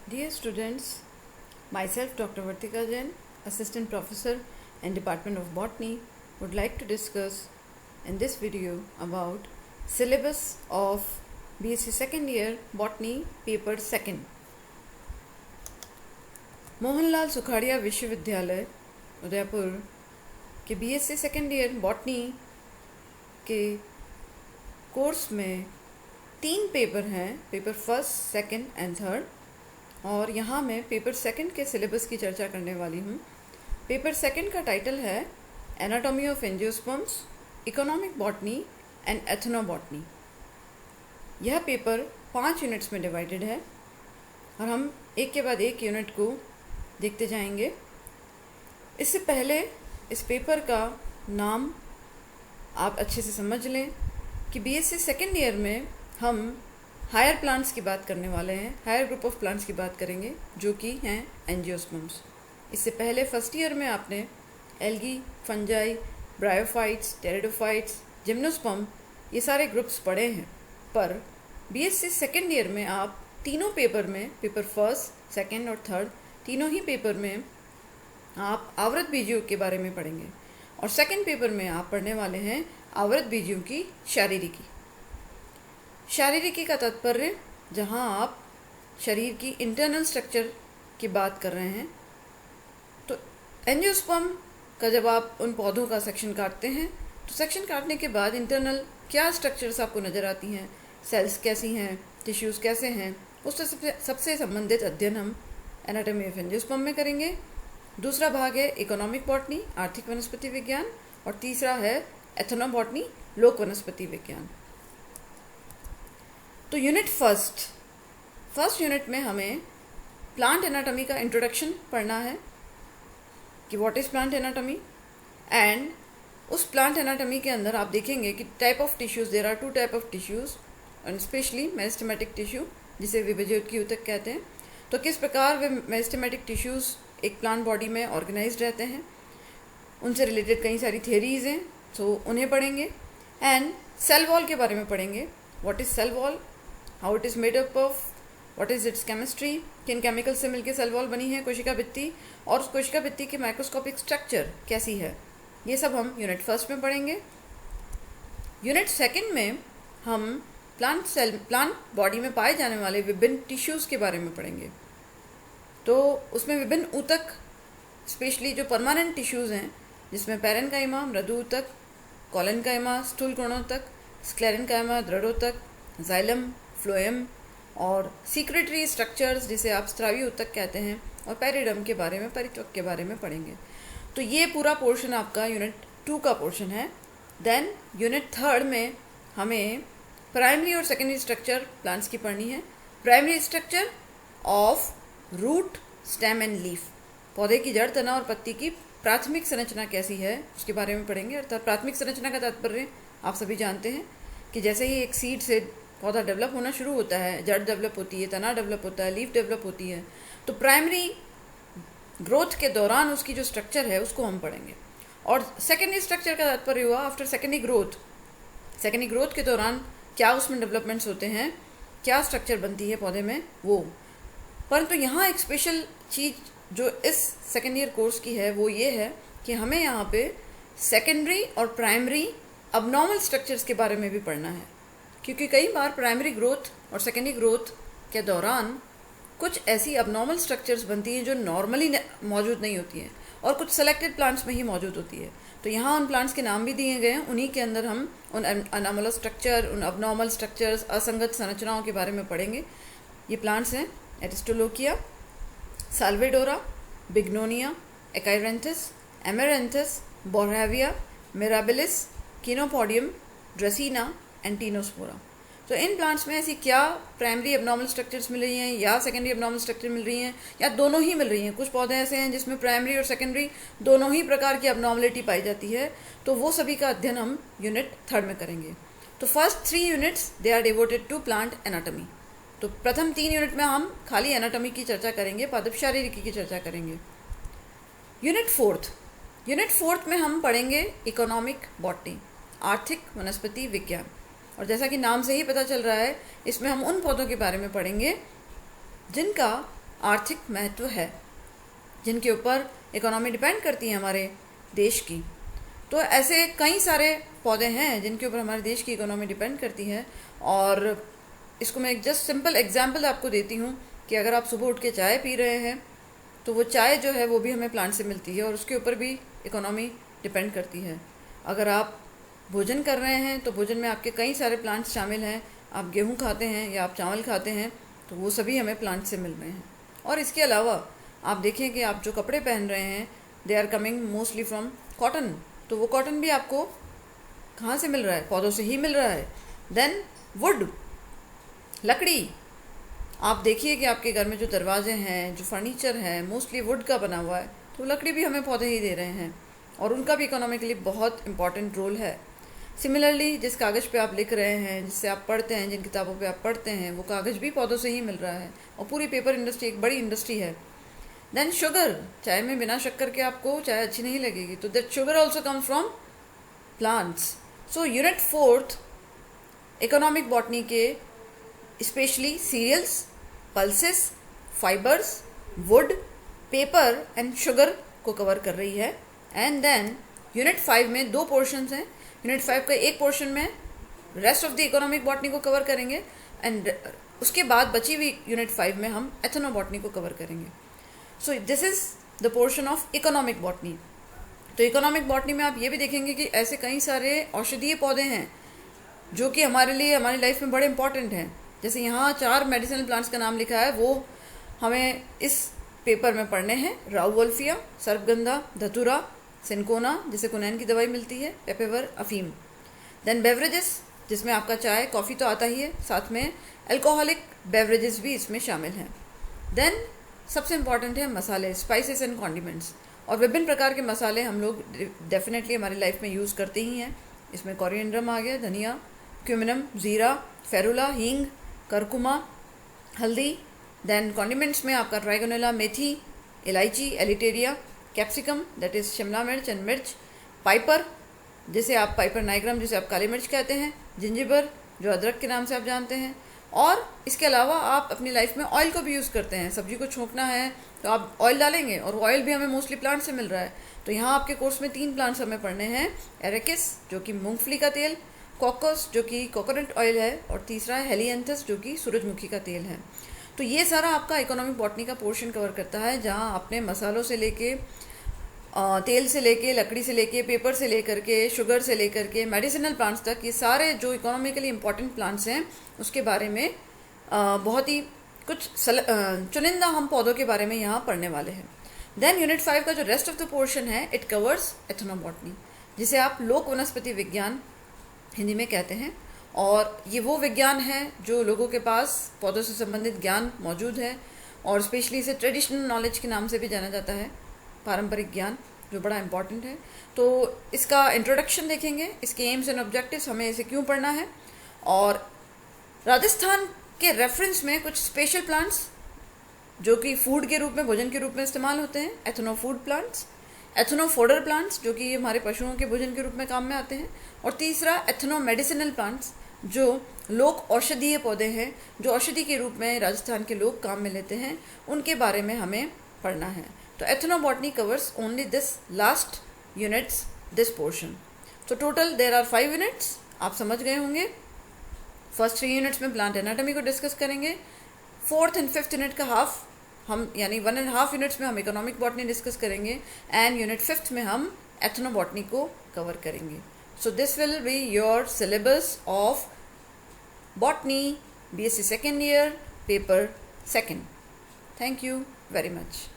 Dear students, myself Dr. Vartika Jain, Assistant Professor in Department of Botany, would like to discuss in this video about syllabus of BSc second year Botany paper 2. Mohanlal Sukhadia विश्वविद्यालय उदयपुर के BSc second year botany के course में 3 paper हैं, paper first, second and third. और यहाँ मैं paper second के syllabus की चर्चा करने वाली हूँ। पेपर सेकंड का टाइटल है anatomy of angiosperms, economic botany and ethnobotany. यह पेपर 5 यूनिट्स में डिवाइडेड है और हम एक के बाद एक यूनिट को देखते जाएंगे। इससे पहले इस पेपर का नाम आप अच्छे से समझ लें कि बीएससी सेकेंड ईयर में हम हायर प्लांट्स की बात करने वाले हैं, हायर ग्रुप ऑफ प्लांट्स की बात करेंगे जो कि हैं एंजियोस्पर्म्स। इससे पहले फर्स्ट ईयर में आपने algae, fungi, bryophytes, pteridophytes, gymnosperm ये सारे ग्रुप्स पढ़े हैं। पर बीएससी सेकेंड ईयर में आप तीनों पेपर में, पेपर फर्स्ट, सेकेंड और थर्ड, तीनों ही पेपर में आप आवृत बीजियों के बारे में पढ़ेंगे। और सेकेंड पेपर में आप पढ़ने वाले हैं आवृत बीजियों की शारीरिकी। शारीरिकी का तात्पर्य जहाँ आप शरीर की इंटरनल स्ट्रक्चर की बात कर रहे हैं। तो एंजियोस्पर्म का जब आप उन पौधों का सेक्शन काटते हैं तो सेक्शन काटने के बाद इंटरनल क्या स्ट्रक्चर्स आपको नज़र आती हैं, सेल्स कैसी हैं, टिश्यूज़ कैसे हैं, उससे सबसे संबंधित अध्ययन हम एनाटॉमी ऑफ एंजियोस्पर्म में करेंगे। दूसरा भाग है इकोनॉमिक बॉटनी, आर्थिक वनस्पति विज्ञान, और तीसरा है एथनोबॉटनी, लोक वनस्पति विज्ञान। तो यूनिट फर्स्ट यूनिट में हमें प्लांट एनाटॉमी का इंट्रोडक्शन पढ़ना है कि what is plant anatomy. And उस प्लांट एनाटॉमी के अंदर आप देखेंगे कि type of tissues, there are 2 type of tissues and specially meristematic tissue जिसे विभज्योत ऊतक कहते हैं। तो किस प्रकार वे मेरिस्टेमेटिक टिश्यूज़ एक प्लांट बॉडी में ऑर्गेनाइज्ड रहते हैं, उनसे रिलेटेड कई सारी थियरीज़ हैं, तो उन्हें पढ़ेंगे। एंड सेल वॉल के बारे में पढ़ेंगे, what is cell wall, how it is made up of, what is its chemistry, किन केमिकल से मिलकर सेल वॉल बनी है, कोशिका भित्ति, और उस कोशिका भित्ति की माइक्रोस्कोपिक स्ट्रक्चर कैसी है, ये सब हम यूनिट फर्स्ट में पढ़ेंगे। यूनिट सेकेंड में हम प्लांट बॉडी में पाए जाने वाले विभिन्न टिश्यूज़ के बारे में पढ़ेंगे। तो उसमें विभिन्न ऊतक, स्पेशली जो परमानेंट टिश्यूज़ हैं, जिसमें पैरेन्काइमा, मृदु ऊतक, कोलेनकाइमा, स्थूल कोणोतक, स्क्लेरेन्काइमा, दृढ़ ऊतक, जाइलम, फ्लोएम, और सीक्रेटरी स्ट्रक्चर्स जिसे आप स्रावी ऊतक कहते हैं, और पेरिडम के बारे में, परित्वक के बारे में पढ़ेंगे। तो ये पूरा पोर्शन आपका यूनिट 2 का पोर्शन है। देन यूनिट थर्ड में हमें प्राइमरी और सेकेंडरी स्ट्रक्चर प्लांट्स की पढ़नी है। Primary structure of root, stem and leaf, पौधे की जड़, तना और पत्ती की प्राथमिक संरचना कैसी है उसके बारे में पढ़ेंगे। अर्थात प्राथमिक संरचना का तात्पर्य आप सभी जानते हैं कि जैसे ही एक सीड से पौधा डेवलप होना शुरू होता है, जड़ डेवलप होती है, तना डेवलप होता है, लीफ डेवलप होती है, तो प्राइमरी ग्रोथ के दौरान उसकी जो स्ट्रक्चर है उसको हम पढ़ेंगे। और सेकेंडरी स्ट्रक्चर का तात्पर्य हुआ after secondary growth. Secondary growth के दौरान क्या उसमें डेवलपमेंट्स होते हैं, क्या स्ट्रक्चर बनती है पौधे में, वो। परंतु यहाँ एक स्पेशल चीज़ जो इस सेकेंड ईयर कोर्स की है वो ये है कि हमें यहाँ पे सेकेंडरी और प्राइमरी अबनॉर्मल स्ट्रक्चर्स के बारे में भी पढ़ना है, क्योंकि कई बार प्राइमरी ग्रोथ और सेकेंडरी ग्रोथ के दौरान कुछ ऐसी अबनॉर्मल स्ट्रक्चर्स बनती हैं जो नॉर्मली मौजूद नहीं होती हैं और कुछ सेलेक्टेड प्लांट्स में ही मौजूद होती है। तो यहाँ उन प्लांट्स के नाम भी दिए गए हैं, उन्हीं के अंदर हम उन अनॉर्मल स्ट्रक्चर, उन अबनॉर्मल स्ट्रक्चर्स, असंगत संरचनाओं के बारे में पढ़ेंगे। ये प्लांट्स हैं एरिस्टोलोकिया, साल्वेडोरा, बिग्नोनिया, एकाइरेंथस, एमेरेंथस, बोरहाविया, मिराबिलिस, किनोपोडियम, ड्रेसिना एंड टीनोस्पोरा। तो इन प्लांट्स में ऐसी क्या प्राइमरी एबनॉर्मल स्ट्रक्चर्स मिल रही हैं या सेकेंडरी एबनॉर्मल स्ट्रक्चर मिल रही हैं या दोनों ही मिल रही हैं। कुछ पौधे ऐसे हैं जिसमें प्राइमरी और सेकेंडरी दोनों ही प्रकार की एबनॉर्मलिटी पाई जाती है, तो वो सभी का अध्ययन हम यूनिट थर्ड में करेंगे। तो first 3 units they are devoted to plant anatomy. तो प्रथम 3 यूनिट में हम खाली एनाटॉमी की चर्चा करेंगे, पादप शारीरिकी की चर्चा करेंगे। यूनिट फोर्थ में हम पढ़ेंगे इकोनॉमिक बॉटनी, आर्थिक वनस्पति विज्ञान। और जैसा कि नाम से ही पता चल रहा है, इसमें हम उन पौधों के बारे में पढ़ेंगे जिनका आर्थिक महत्व है, जिनके ऊपर इकोनॉमी डिपेंड करती है हमारे देश की। तो ऐसे कई सारे पौधे हैं जिनके ऊपर हमारे देश की इकोनॉमी डिपेंड करती है। और इसको मैं एक जस्ट सिंपल एग्जांपल आपको देती हूँ कि अगर आप सुबह उठ के चाय पी रहे हैं तो वो चाय जो है वो भी हमें प्लांट से मिलती है और उसके ऊपर भी इकोनॉमी डिपेंड करती है। अगर आप भोजन कर रहे हैं तो भोजन में आपके कई सारे प्लांट्स शामिल हैं। आप गेहूँ खाते हैं या आप चावल खाते हैं तो वो सभी हमें प्लांट से मिल रहे हैं। और इसके अलावा आप देखें कि आप जो कपड़े पहन रहे हैं they are coming mostly from cotton, तो वो कॉटन भी आपको कहाँ से मिल रहा है? पौधों से ही मिल रहा है। देन वुड, लकड़ी, आप देखिए कि आपके घर में जो दरवाजे हैं, जो फर्नीचर है, मोस्टली वुड का बना हुआ है, तो लकड़ी भी हमें पौधे ही दे रहे हैं और उनका भी इकोनॉमिकली बहुत इंपॉर्टेंट रोल है। सिमिलरली जिस कागज़ पे आप लिख रहे हैं, जिससे आप पढ़ते हैं, जिन किताबों पे आप पढ़ते हैं, वो कागज़ भी पौधों से ही मिल रहा है और पूरी पेपर इंडस्ट्री एक बड़ी इंडस्ट्री है। देन शुगर, चाय में बिना शक्कर के आपको चाय अच्छी नहीं लगेगी, तो that sugar also come from plants. So unit 4 economic botany के specially cereals, pulses, fibres, wood, paper and sugar को कवर कर रही है। एंड देन यूनिट 5 में 2 पोर्शंस हैं। यूनिट 5 का एक पोर्शन में rest of the economic botany को कवर करेंगे एंड उसके बाद बची हुई यूनिट 5 में हम एथनोबॉटनी को कवर करेंगे। So this is the portion of economic botany. तो इकोनॉमिक बॉटनी में आप ये भी देखेंगे कि ऐसे कई सारे औषधीय पौधे हैं जो कि हमारे लिए, हमारी लाइफ में बड़े इंपॉर्टेंट हैं। जैसे यहाँ 4 मेडिसिनल प्लांट्स का नाम लिखा है, वो हमें इस पेपर में पढ़ने हैं। राउवोल्फिया, सर्पगंधा, धतूरा, सिनकोना जिसे कुनैन की दवाई मिलती है, पेपेवर, अफीम। देन बेवरेजेस, जिसमें आपका चाय, कॉफ़ी तो आता ही है, साथ में अल्कोहलिक बेवरेजेस भी इसमें शामिल हैं। देन सबसे इम्पॉर्टेंट है मसाले, स्पाइसेस एंड कॉन्डिमेंट्स। और विभिन्न प्रकार के मसाले हम लोग डेफिनेटली हमारी लाइफ में यूज़ करते ही हैं। इसमें कोरिएंडरम आ गया, धनिया, क्यूमिनम, ज़ीरा, फेरुला, हींग, करकुमा, हल्दी। देन कॉन्डिमेंट्स में आपका ट्राइगोनेला, मेथी, इलायची, एलिटेरिया, कैप्सिकम दैट इज़ शिमला मिर्च एंड मिर्च, पाइपर जिसे आप पाइपर नाइग्रम जिसे आप काली मिर्च कहते हैं, जिंजिबर जो अदरक के नाम से आप जानते हैं। और इसके अलावा आप अपनी लाइफ में ऑयल को भी यूज़ करते हैं। सब्जी को छोंकना है तो आप ऑयल डालेंगे और ऑयल भी हमें मोस्टली प्लांट से मिल रहा है। तो यहाँ आपके कोर्स में 3 प्लांट्स हमें पढ़ने हैं, एरेकिस जो कि मूंगफली का तेल, कोकोस जो कि कोकोनट ऑयल है और तीसरा है हेलियंथस जो कि सूरजमुखी का तेल है। तो ये सारा आपका इकोनॉमिक बॉटनी का पोर्शन कवर करता है, जहाँ आपने मसालों से लेके, तेल से लेके, लकड़ी से लेके, पेपर से लेकर के, शुगर से लेकर के, मेडिसिनल प्लांट्स तक, ये सारे जो इकोनॉमिकली इंपॉर्टेंट प्लांट्स हैं उसके बारे में बहुत ही कुछ चुनिंदा हम पौधों के बारे में यहाँ पढ़ने वाले हैं। देन यूनिट 5 का जो रेस्ट ऑफ द पोर्शन है इट कवर्स एथनोबॉटनी, जिसे आप लोक वनस्पति विज्ञान हिंदी में कहते हैं। और ये वो विज्ञान है जो लोगों के पास पौधों से संबंधित ज्ञान मौजूद है और स्पेशली इसे ट्रेडिशनल नॉलेज के नाम से भी जाना जाता है, पारंपरिक ज्ञान, जो बड़ा इंपॉर्टेंट है। तो इसका इंट्रोडक्शन देखेंगे, इसके एम्स एंड ऑब्जेक्टिव्स, हमें इसे क्यों पढ़ना है, और राजस्थान के रेफरेंस में कुछ स्पेशल प्लांट्स जो कि फूड के रूप में, भोजन के रूप में इस्तेमाल होते हैं, ethno food plants, ethno fodder plants जो कि हमारे पशुओं के भोजन के रूप में काम में आते हैं, और तीसरा एथनो मेडिसिनल प्लांट्स जो लोक औषधीय पौधे हैं, जो औषधि के रूप में राजस्थान के लोग काम में लेते हैं, उनके बारे में हमें पढ़ना है। तो ethnobotany covers only this last units, this portion. तो टोटल देर आर 5 यूनिट्स, आप समझ गए होंगे। फर्स्ट 3 यूनिट्स में प्लांट एनाटॉमी को डिस्कस करेंगे, 4th एंड 5th यूनिट का हाफ हम यानी 1.5 यूनिट्स में हम इकोनॉमिक बॉटनी डिस्कस करेंगे एंड यूनिट 5th में हम एथनोबॉटनी को कवर करेंगे। So this will be your syllabus of botany BSc second year paper 2nd। Thank you very much.